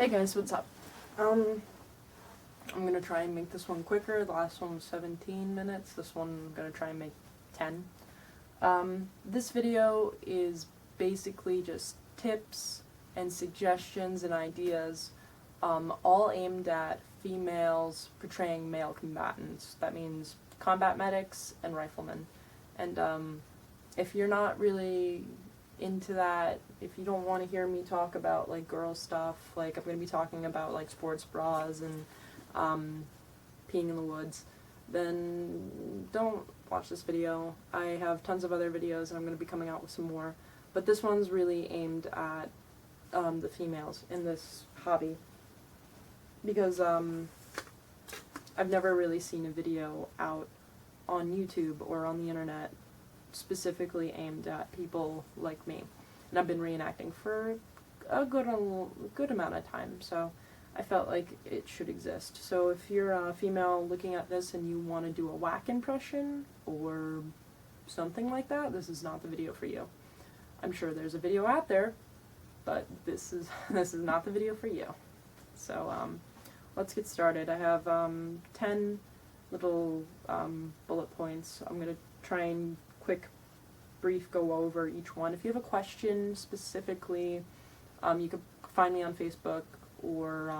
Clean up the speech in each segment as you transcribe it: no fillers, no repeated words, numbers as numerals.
Hey guys, what's up? I'm gonna try and make this one quicker. The last one was 17 minutes. This one I'm gonna try and make 10. This video is basically just tips and suggestions and ideas, all aimed at females portraying male combatants. That means combat medics and riflemen. And if you're not really into that, if you don't want to hear me talk about like girl stuff, like I'm going to be talking about like sports bras and peeing in the woods, then don't watch this video. I have tons of other videos and I'm going to be coming out with some more, but this one's really aimed at the females in this hobby, because I've never really seen a video out on YouTube or on the internet specifically aimed at people like me. And I've been reenacting for a good amount of time, so I felt like it should exist. So if you're a female looking at this and you want to do a whack impression or something like that, this is not the video for you. I'm sure there's a video out there, but this is not the video for you. So let's get started. I have 10 little bullet points. I'm going to try and brief go over each one. If you have a question specifically, you can find me on Facebook or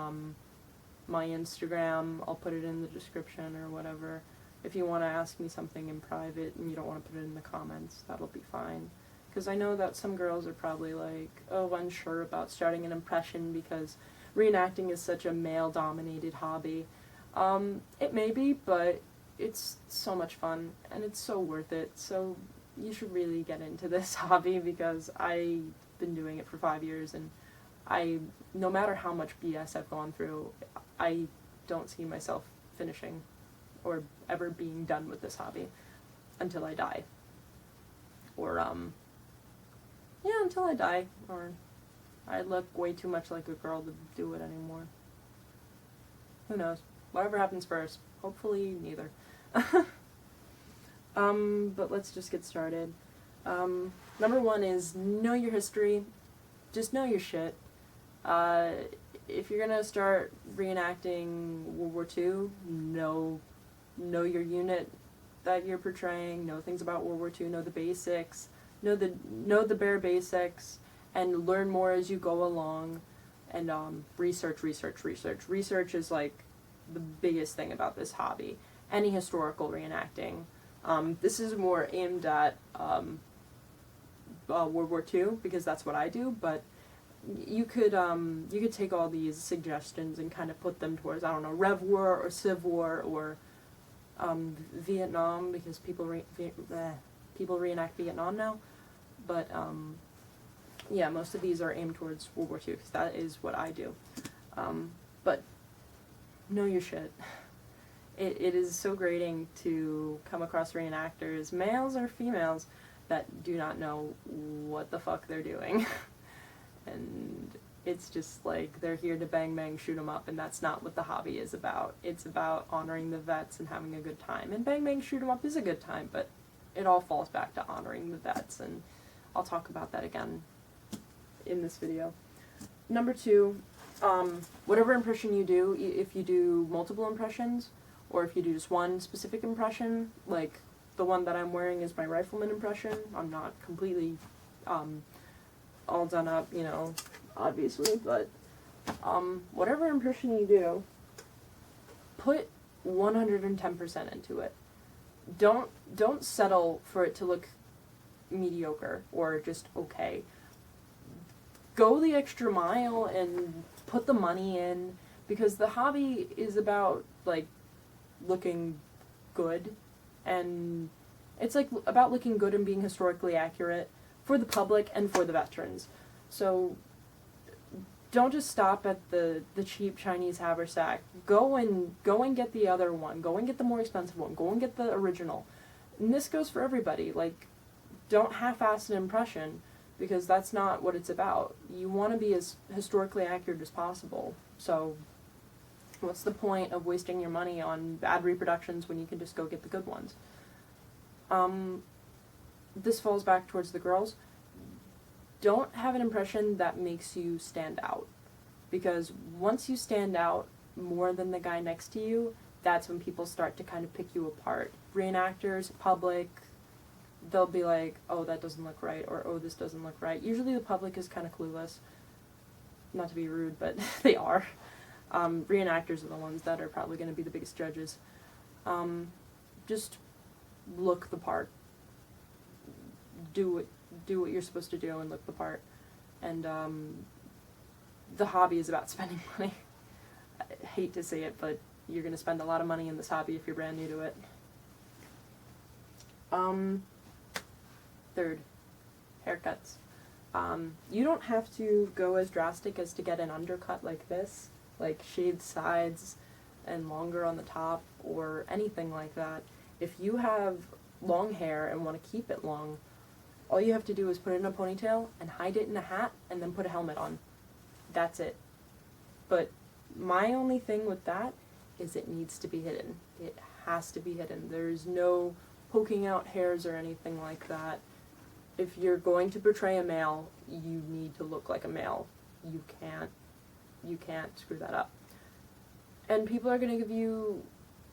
my Instagram. I'll put it in the description or whatever. If you want to ask me something in private and you don't want to put it in the comments, that'll be fine. Because I know that some girls are probably like, oh, unsure about starting an impression because reenacting is such a male-dominated hobby. It may be, but it's so much fun and it's so worth it. So you should really get into this hobby, because I've been doing it for 5 years and no matter how much BS I've gone through, I don't see myself finishing or ever being done with this hobby until I die. Or, yeah, until I die, or I look way too much like a girl to do it anymore. Who knows? Whatever happens first. Hopefully neither. But let's just get started. Number one is know your history. Just know your shit. If you're gonna start reenacting World War II, know your unit that you're portraying, know things about World War II, know the basics, know the bare basics, and learn more as you go along, and research. Research is like the biggest thing about this hobby. Any historical reenacting. This is more aimed at World War II, because that's what I do, but you could take all these suggestions and kind of put them towards, I don't know, Rev War or Civ War or Vietnam, because people reenact Vietnam now, but yeah, most of these are aimed towards World War II, because that is what I do. But know your shit. It is so grating to come across reenactors, males or females, that do not know what the fuck they're doing. And it's just like they're here to bang bang shoot 'em up, and that's not what the hobby is about. It's about honoring the vets and having a good time. And bang bang shoot 'em up is a good time, but it all falls back to honoring the vets, and I'll talk about that again in this video. Number two, whatever impression you do, if you do multiple impressions, or if you do just one specific impression, like the one that I'm wearing is my rifleman impression. I'm not completely all done up, you know, obviously, but whatever impression you do, put 110% into it. Don't settle for it to look mediocre or just okay. Go the extra mile and put the money in, because the hobby is about like looking good, and it's like about looking good and being historically accurate for the public and for the veterans. So don't just stop at the cheap Chinese haversack. Go and get the other one. Go and get the more expensive one. Go and get the original. And this goes for everybody. Like, don't half-ass an impression, because that's not what it's about. You want to be as historically accurate as possible. So what's the point of wasting your money on bad reproductions when you can just go get the good ones? This falls back towards the girls. Don't have an impression that makes you stand out, because once you stand out more than the guy next to you, that's when people start to kind of pick you apart. Reenactors, public, they'll be like, oh, that doesn't look right, or oh, this doesn't look right. Usually the public is kind of clueless. Not to be rude, but they are. Reenactors are the ones that are probably going to be the biggest judges. Just look the part. Do what you're supposed to do and look the part. And the hobby is about spending money. I hate to say it, but you're going to spend a lot of money in this hobby if you're brand new to it. Third, haircuts. You don't have to go as drastic as to get an undercut like this, like shaved sides and longer on the top or anything like that. If you have long hair and want to keep it long, all you have to do is put it in a ponytail and hide it in a hat and then put a helmet on. That's it. But my only thing with that is it needs to be hidden. It has to be hidden. There's no poking out hairs or anything like that. If you're going to portray a male, you need to look like a male. You can't screw that up. And people are going to give you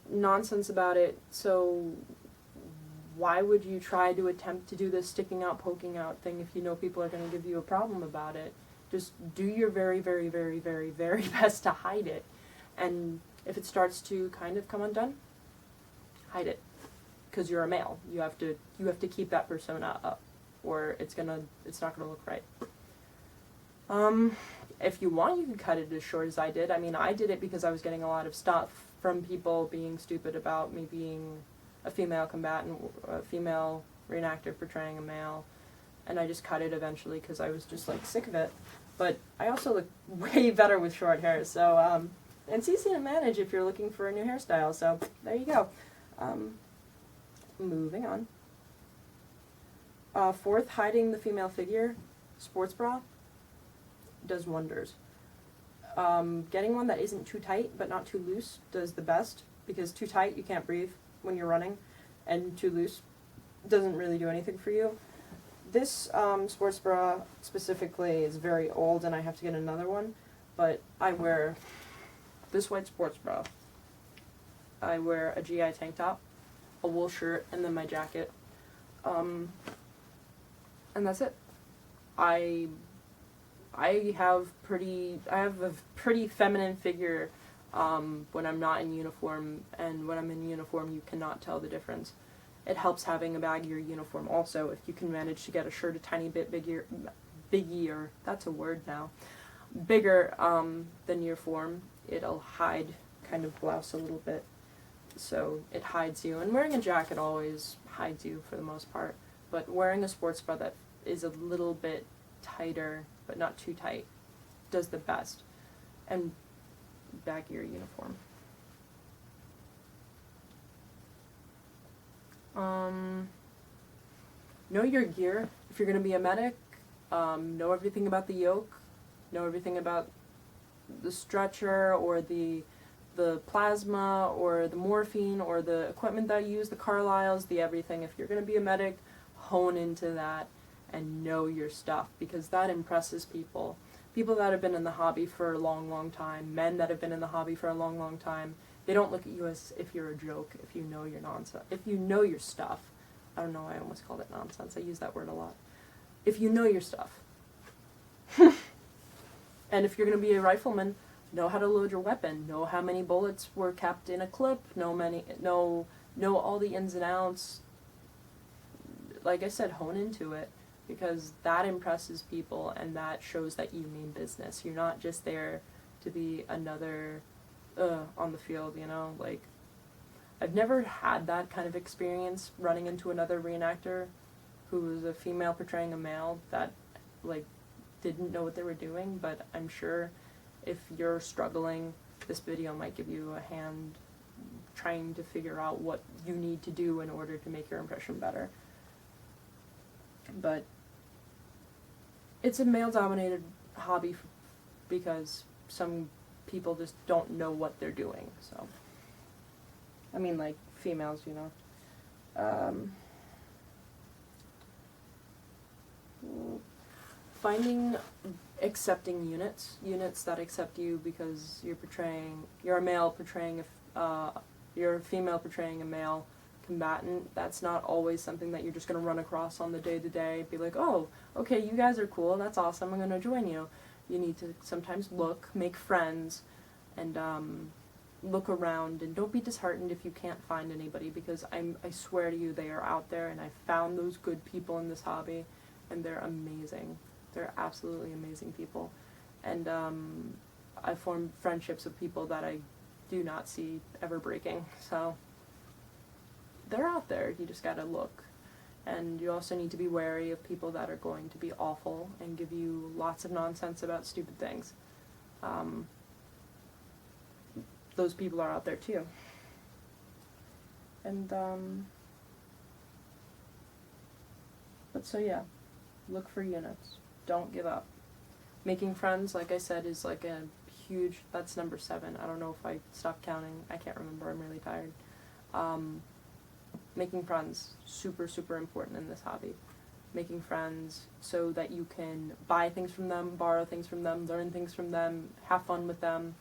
nonsense about it, so why would you try to attempt to do this sticking out, poking out thing if you know people are going to give you a problem about it? Just do your very, very, very, very, very best to hide it. And if it starts to kind of come undone, hide it. Because you're a male. You have to keep that persona up, or it's not gonna look right. If you want, you can cut it as short as I did. I mean, I did it because I was getting a lot of stuff from people being stupid about me being a female combatant, a female reenactor portraying a male, and I just cut it eventually because I was just like sick of it. But I also look way better with short hair, so and it's easy to manage if you're looking for a new hairstyle. So there you go. Moving on. Fourth, hiding the female figure. Sports bra does wonders. Getting one that isn't too tight but not too loose does the best, because too tight you can't breathe when you're running, and too loose doesn't really do anything for you. This sports bra specifically is very old and I have to get another one, but I wear this white sports bra. I wear a GI tank top, a wool shirt, and then my jacket. And that's it. I have a pretty feminine figure when I'm not in uniform, and when I'm in uniform you cannot tell the difference. It helps having a baggier uniform also. If you can manage to get a shirt a tiny bit bigger, that's a word now, bigger than your form, it'll hide kind of blouse a little bit. So it hides you, and wearing a jacket always hides you for the most part, but wearing a sports bra that is a little bit tighter but not too tight does the best. And baggier uniform. Know your gear. If you're going to be a medic, know everything about the yoke, know everything about the stretcher or the plasma or the morphine or the equipment that you use, the Carlisles, the everything. If you're going to be a medic, hone into that and know your stuff, because that impresses people. People that have been in the hobby for a long, long time, men that have been in the hobby for a long, long time, they don't look at you as if you're a joke, if you know your nonsense, if you know your stuff. I don't know why I almost called it nonsense. I use that word a lot. If you know your stuff. And if you're going to be a rifleman, know how to load your weapon, know how many bullets were kept in a clip, know all the ins and outs. Like I said, hone into it, because that impresses people and that shows that you mean business. You're not just there to be another on the field, you know, like, I've never had that kind of experience running into another reenactor who was a female portraying a male that, like, didn't know what they were doing, but I'm sure if you're struggling, this video might give you a hand trying to figure out what you need to do in order to make your impression better. But it's a male-dominated hobby because some people just don't know what they're doing, so. I mean, like, females, you know. Finding accepting units that accept you because you're a male portraying you're a female portraying a male combatant. That's not always something that you're just going to run across on the day-to-day, be like, oh, okay, you guys are cool, that's awesome, I'm going to join you. You need to sometimes make friends, and look around, and don't be disheartened if you can't find anybody, because I swear to you, they are out there, and I found those good people in this hobby, and they're amazing. They're absolutely amazing people. And I formed friendships with people that I do not see ever breaking, so they're out there, you just gotta look. And you also need to be wary of people that are going to be awful and give you lots of nonsense about stupid things. Those people are out there too. And, but so yeah, look for units. Don't give up. Making friends, like I said, is like a huge, that's number 7. I don't know if I stopped counting. I can't remember. I'm really tired. Making friends, super, super important in this hobby. Making friends so that you can buy things from them, borrow things from them, learn things from them, have fun with them.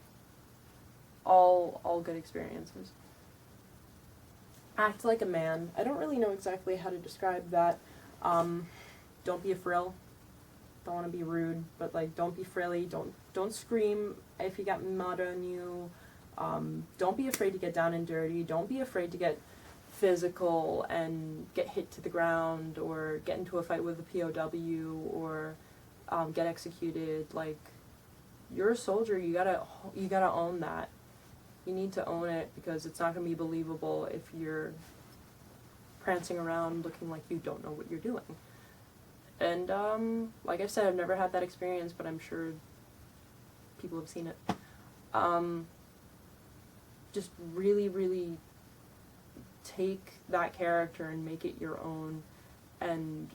All good experiences. Act like a man. I don't really know exactly how to describe that. Don't be a frill. Don't want to be rude, but like, don't be frilly. Don't scream if you got mud on you. Don't be afraid to get down and dirty. Don't be afraid to get physical and get hit to the ground, or get into a fight with a POW, or get executed. Like, you're a soldier. You gotta own that. You need to own it, because it's not gonna be believable if you're prancing around looking like you don't know what you're doing. And like I said, I've never had that experience, but I'm sure people have seen it. Just really, really take that character and make it your own. And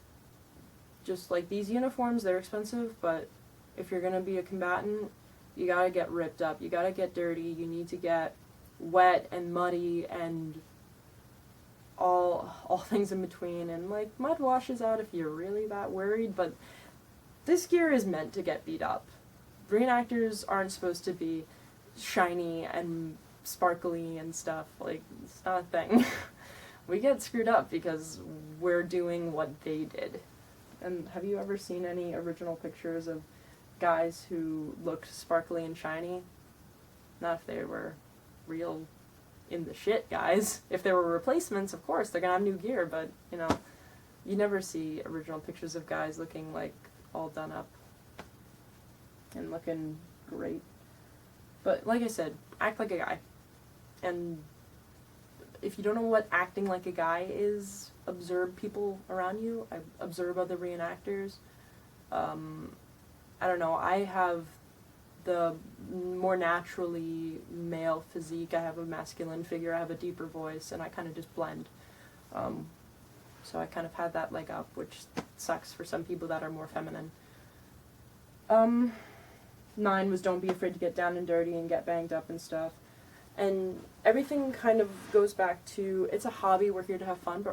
just like, these uniforms, they're expensive, but if you're gonna be a combatant, you gotta get ripped up, you gotta get dirty, you need to get wet and muddy and all things in between, and like, mud washes out if you're really that worried, but this gear is meant to get beat up. Reenactors aren't supposed to be shiny and sparkly and stuff, like, it's not a thing. We get screwed up because we're doing what they did. And have you ever seen any original pictures of guys who looked sparkly and shiny? Not if they were real in the shit guys. If there were replacements, of course, they're gonna have new gear, but, you know, you never see original pictures of guys looking, like, all done up and looking great. But, like I said, act like a guy. And if you don't know what acting like a guy is, observe people around you. Observe other reenactors. I don't know, I have the more naturally male physique, I have a masculine figure, I have a deeper voice, and I kind of just blend. So I kind of had that leg up, which sucks for some people that are more feminine. 9 was don't be afraid to get down and dirty and get banged up and stuff. And everything kind of goes back to, it's a hobby, we're here to have fun, but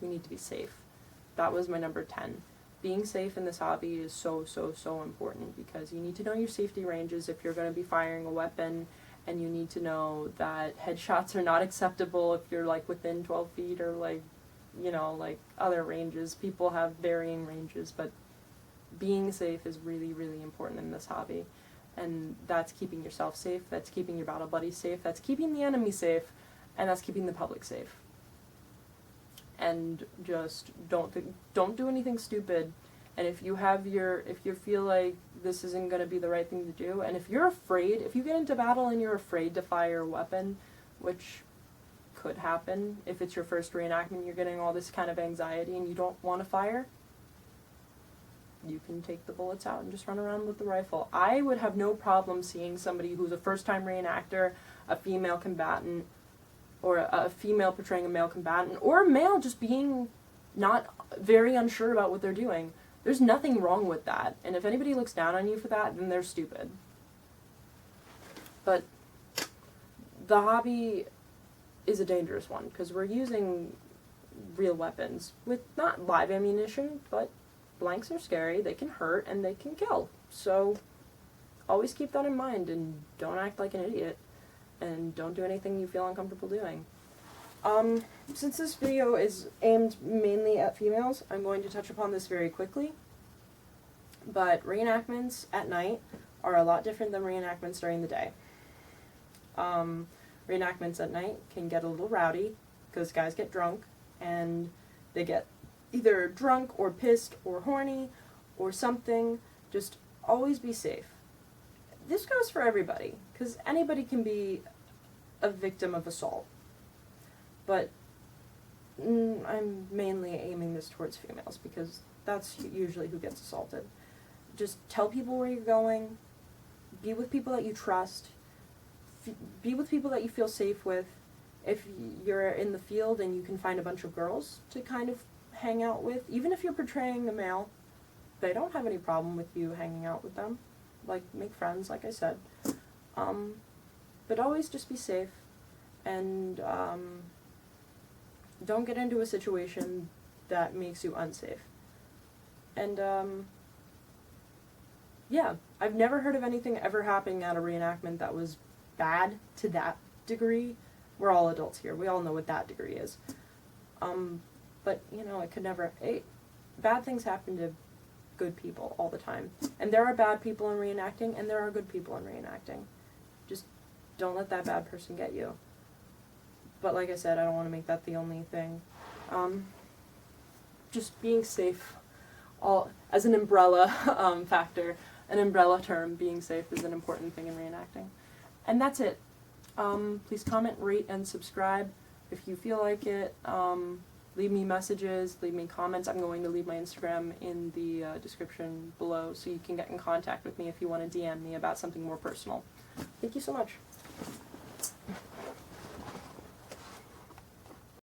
we need to be safe. That was my number 10. Being safe in this hobby is so, so, so important, because you need to know your safety ranges if you're going to be firing a weapon, and you need to know that headshots are not acceptable if you're, like, within 12 feet, or, like, you know, like, other ranges. People have varying ranges, but being safe is really, really important in this hobby. And that's keeping yourself safe, that's keeping your battle buddies safe, that's keeping the enemy safe, and that's keeping the public safe. And just don't do anything stupid. And if you feel like this isn't going to be the right thing to do, and if you're afraid, if you get into battle and you're afraid to fire a weapon, which could happen if it's your first reenactment, you're getting all this kind of anxiety and you don't want to fire, you can take the bullets out and just run around with the rifle. I would have no problem seeing somebody who's a first-time reenactor, a female combatant, or a female portraying a male combatant, or a male just being not very unsure about what they're doing. There's nothing wrong with that, and if anybody looks down on you for that, then they're stupid. But the hobby is a dangerous one, because we're using real weapons with not live ammunition, but blanks are scary, they can hurt, and they can kill. So always keep that in mind and don't act like an idiot and don't do anything you feel uncomfortable doing. Since this video is aimed mainly at females, I'm going to touch upon this very quickly. But reenactments at night are a lot different than reenactments during the day. Reenactments at night can get a little rowdy because guys get drunk and they get either drunk or pissed or horny or something. Just always be safe. This goes for everybody because anybody can be a victim of assault. But I'm mainly aiming this towards females because that's usually who gets assaulted. Just tell people where you're going, be with people that you trust, be with people that you feel safe with. If you're in the field and you can find a bunch of girls to kind of hang out with, even if you're portraying a male, they don't have any problem with you hanging out with them. Like, make friends, like I said. But always just be safe and don't get into a situation that makes you unsafe. And yeah, I've never heard of anything ever happening at a reenactment that was bad to that degree. We're all adults here. We all know what that degree is. But, you know, it could never... bad things happen to good people all the time. And there are bad people in reenacting, and there are good people in reenacting. Just don't let that bad person get you. But like I said, I don't want to make that the only thing. Just being safe, as an umbrella factor, an umbrella term, being safe is an important thing in reenacting. And that's it. Please comment, rate, and subscribe if you feel like it. Leave me messages, leave me comments. I'm going to leave my Instagram in the description below so you can get in contact with me if you want to DM me about something more personal. Thank you so much.